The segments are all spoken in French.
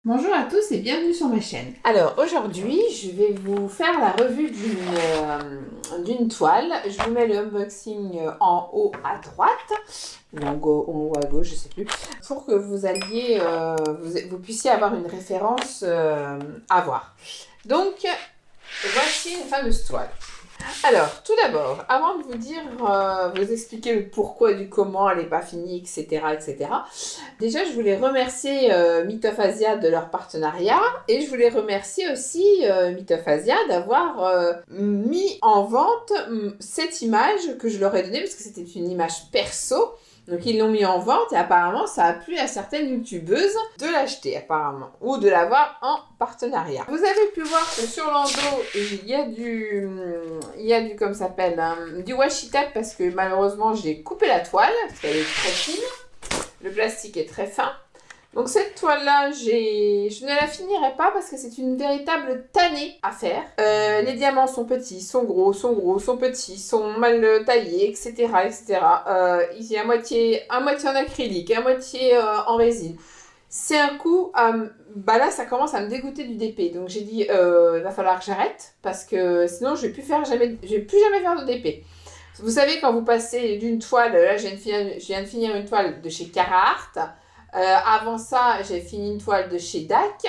Bonjour à tous et bienvenue sur ma chaîne. Alors aujourd'hui, je vais vous faire la revue d'une toile. Je vous mets le unboxing en haut à droite, ou en haut à gauche, je sais plus, pour que vous alliez, vous puissiez avoir une référence à voir. Donc, voici une fameuse toile. Alors, tout d'abord, avant de vous dire, vous expliquer le pourquoi du comment, elle n'est pas finie, etc., etc. Déjà, je voulais remercier Meet of Asia de leur partenariat et je voulais remercier aussi Meet of Asia d'avoir mis en vente cette image que je leur ai donnée parce que c'était une image perso. Donc ils l'ont mis en vente et apparemment ça a plu à certaines youtubeuses de l'acheter apparemment ou de l'avoir en partenariat. Vous avez pu voir que sur l'endos il y a du comme ça s'appelle du washi tape parce que malheureusement j'ai coupé la toile parce qu'elle est très fine. Le plastique est très fin. Donc cette toile-là, je ne la finirai pas parce que c'est une véritable tannée à faire. Les diamants sont petits, sont gros, sont petits, sont mal taillés, etc. etc. Il y a à moitié en acrylique, à moitié en résine. C'est un coup, bah là ça commence à me dégoûter du DP. Donc j'ai dit, il va falloir que j'arrête parce que sinon je ne vais plus jamais faire de DP. Vous savez, quand vous passez d'une toile, là je viens de finir une toile de chez Carhartt. Avant ça, j'ai fini une toile de chez DAC.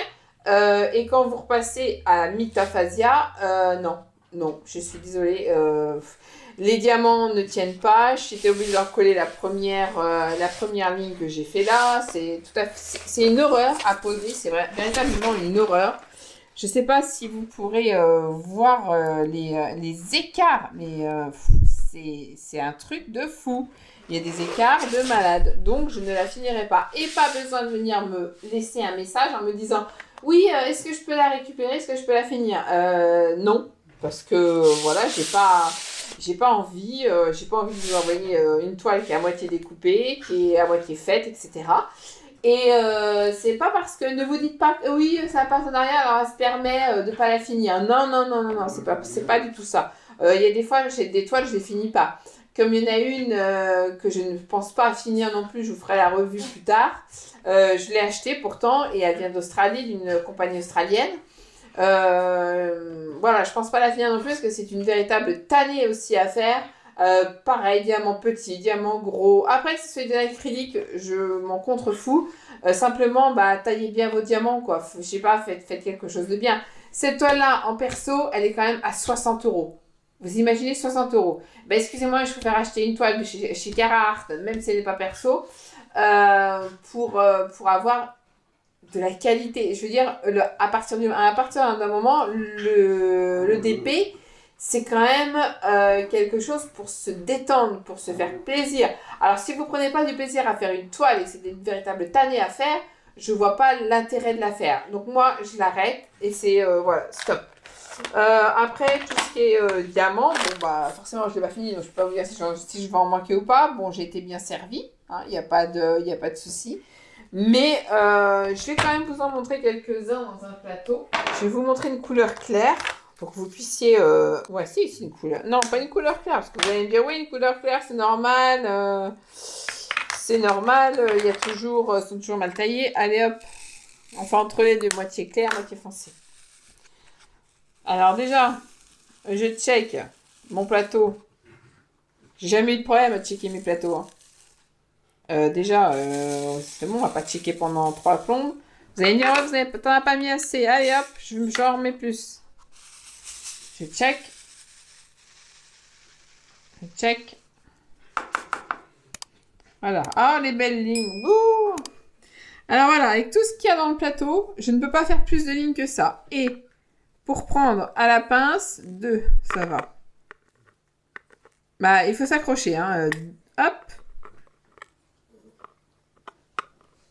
Et quand vous repassez à Meet of Asia, non, je suis désolée. Les diamants ne tiennent pas. J'étais obligée de leur coller la première ligne que j'ai fait là. C'est une horreur à poser. C'est véritablement une horreur. Je ne sais pas si vous pourrez voir les écarts, mais c'est un truc de fou. Il y a des écarts de malade, donc je ne la finirai pas. Et pas besoin de venir me laisser un message en me disant « Oui, est-ce que je peux la récupérer? Est-ce que je peux la finir ?» Non, parce que voilà, j'ai pas envie de vous envoyer une toile qui est à moitié découpée, qui est à moitié faite, etc. Et c'est pas parce que ne vous dites pas que oui, c'est un partenariat, alors elle se permet de pas la finir. Non, c'est pas du tout ça. Il y a des fois, j'ai des toiles, je les finis pas. Comme il y en a une que je ne pense pas finir non plus, je vous ferai la revue plus tard. Je l'ai achetée pourtant et elle vient d'Australie, d'une compagnie australienne. Voilà, je pense pas la finir non plus parce que c'est une véritable tannée aussi à faire. Pareil, diamant petit, diamant gros. Après que ce soit de l'acrylique, je m'en contrefous. Simplement, bah, taillez bien vos diamants, quoi. Je sais pas, faites quelque chose de bien. Cette toile-là, en perso, elle est quand même à 60 euros. Vous imaginez 60 euros. Bah, excusez-moi, je préfère acheter une toile de chez Carhartt, même si elle n'est pas perso, pour avoir de la qualité. Je veux dire, à partir d'un moment, le DP, c'est quand même quelque chose pour se détendre, pour se faire plaisir. Alors, si vous prenez pas du plaisir à faire une toile et que c'est une véritable tannée à faire, je vois pas l'intérêt de la faire. Donc, moi, je l'arrête et c'est, voilà, stop. Après, tout ce qui est diamant, bon, bah, forcément, je l'ai pas fini, donc je peux pas vous dire si je vais en manquer ou pas. Bon, j'ai été bien servie, hein, y a pas de souci. Mais je vais quand même vous en montrer quelques-uns dans un plateau. Je vais vous montrer une couleur claire pour que vous puissiez... Ouais, si, c'est une couleur... Non, pas une couleur claire, parce que vous allez me dire, oui, une couleur claire, c'est normal. C'est normal, il y a toujours... sont toujours mal taillés. Allez, hop. On fait entre les deux, moitié claire, moitié foncée. Alors déjà, je check mon plateau. J'ai jamais eu de problème à checker mes plateaux, hein. Déjà, c'est bon, on va pas checker pendant 3 plombes. Vous allez me dire, ouais, t'en as pas mis assez. Allez hop, j'en remets plus. Je check. Je check. Voilà. Ah, les belles lignes. Ouh. Alors voilà, avec tout ce qu'il y a dans le plateau, je ne peux pas faire plus de lignes que ça. Et pour prendre à la pince, 2, ça va. Bah, il faut s'accrocher, hein. Hop.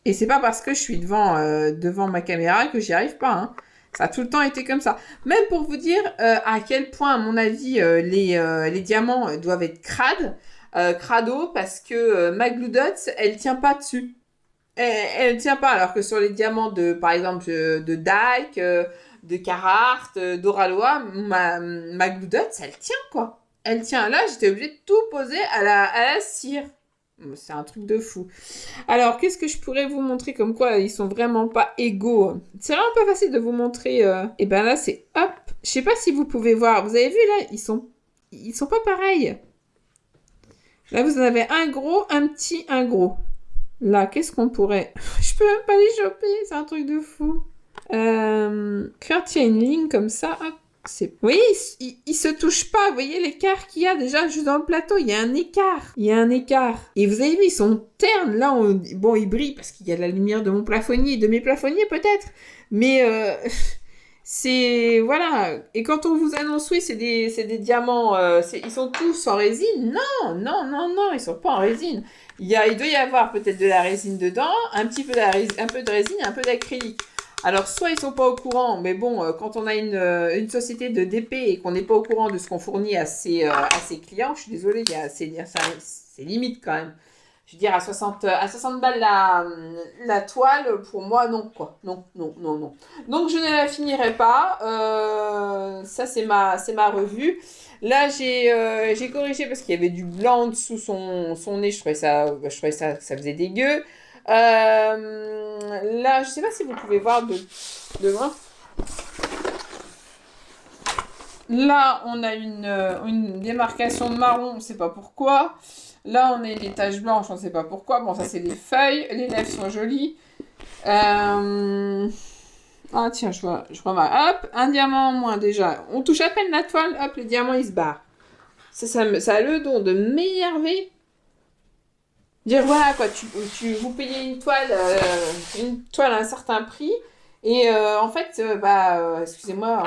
Et c'est pas parce que je suis devant ma caméra que j'y arrive pas, hein. Ça a tout le temps été comme ça. Même pour vous dire à quel point, à mon avis, les diamants doivent être crado, parce que ma Glue Dots, elle tient pas dessus. Elle tient pas, alors que sur les diamants par exemple, de DAC, de Carhartt, d'Oralois, ma Glue Dots, elle tient, quoi. Elle tient. Là, j'étais obligée de tout poser à la cire. C'est un truc de fou. Alors, qu'est-ce que je pourrais vous montrer comme quoi ils sont vraiment pas égaux? C'est vraiment pas facile de vous montrer. Et ben là, c'est hop. Je sais pas si vous pouvez voir. Vous avez vu là, ils sont pas pareils. Là, vous en avez un gros, un petit, un gros. Là, qu'est-ce qu'on pourrait... Je peux même pas les choper, c'est un truc de fou. Quand il y a une ligne comme ça, hop. Vous voyez, ils se touchent pas. Vous voyez l'écart qu'il y a déjà juste dans le plateau. Il y a un écart. Il y a un écart. Et vous avez vu, ils sont ternes. Là, bon, ils brillent parce qu'il y a la lumière de mon plafonnier, de mes plafonniers peut-être. Mais c'est... Voilà. Et quand on vous annonce, oui, c'est des diamants. Ils sont tous en résine. Non, non, non, non. Ils sont pas en résine. Il doit y avoir peut-être de la résine dedans. Un petit peu un peu de résine, un peu d'acrylique. Alors, soit ils sont pas au courant, mais bon, quand on a une société de DP et qu'on n'est pas au courant de ce qu'on fournit à ses clients, je suis désolée, c'est limite quand même. Je veux dire, à 60 balles la toile, pour moi, non, quoi. Non, non, non, non. Donc, je ne la finirai pas. Ça, c'est ma revue. Là, j'ai corrigé parce qu'il y avait du blanc dessous son nez. Je trouvais ça ça faisait dégueu. Là, je sais pas si vous pouvez voir de loin. Là, on a une démarcation de marron, on ne sait pas pourquoi. Là, on a des taches blanches, on ne sait pas pourquoi. Bon, ça, c'est des feuilles. Les lèvres sont jolies. Ah, tiens, je vois hop, un diamant en moins déjà. On touche à peine la toile, hop, le diamant, il se barre. Ça a le don de m'énerver. Dire voilà quoi, vous payez une toile à un certain prix et en fait excusez-moi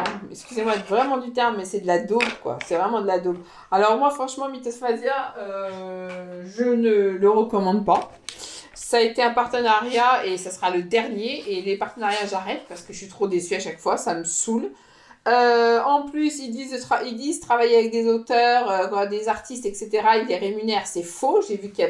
vraiment du terme mais c'est de la daube quoi, c'est vraiment de la daube. Alors moi franchement Mythosphasia je ne le recommande pas. Ça a été un partenariat et ça sera le dernier et les partenariats j'arrête parce que je suis trop déçue à chaque fois, ça me saoule. En plus, ils disent travailler avec des auteurs, des artistes, etc. Ils les rémunèrent, c'est faux. J'ai vu qu'il y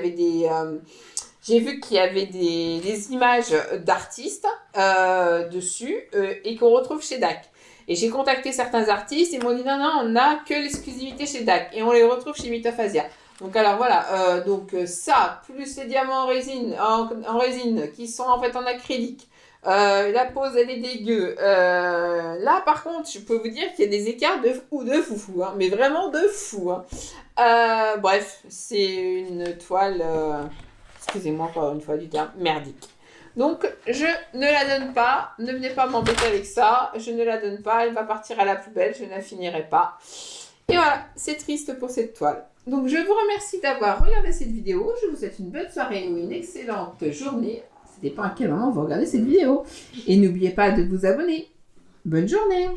avait des images d'artistes dessus et qu'on retrouve chez DAC. Et j'ai contacté certains artistes, ils m'ont dit non, on n'a que l'exclusivité chez DAC et on les retrouve chez Mythophasia. Donc alors voilà, ça, plus les diamants en résine qui sont en fait en acrylique. La pose elle est dégueu. Là par contre je peux vous dire qu'il y a des écarts de fou hein, mais vraiment de fou hein. Bref c'est une toile excusez-moi encore une fois du terme merdique. Donc je ne la donne pas, ne venez pas m'embêter avec ça, je ne la donne pas, elle va partir à la poubelle, je ne la finirai pas. Et voilà, c'est triste pour cette toile. Donc je vous remercie d'avoir regardé cette vidéo, je vous souhaite une bonne soirée ou une excellente journée. Ça dépend à quel moment vous regardez cette vidéo. Et n'oubliez pas de vous abonner. Bonne journée!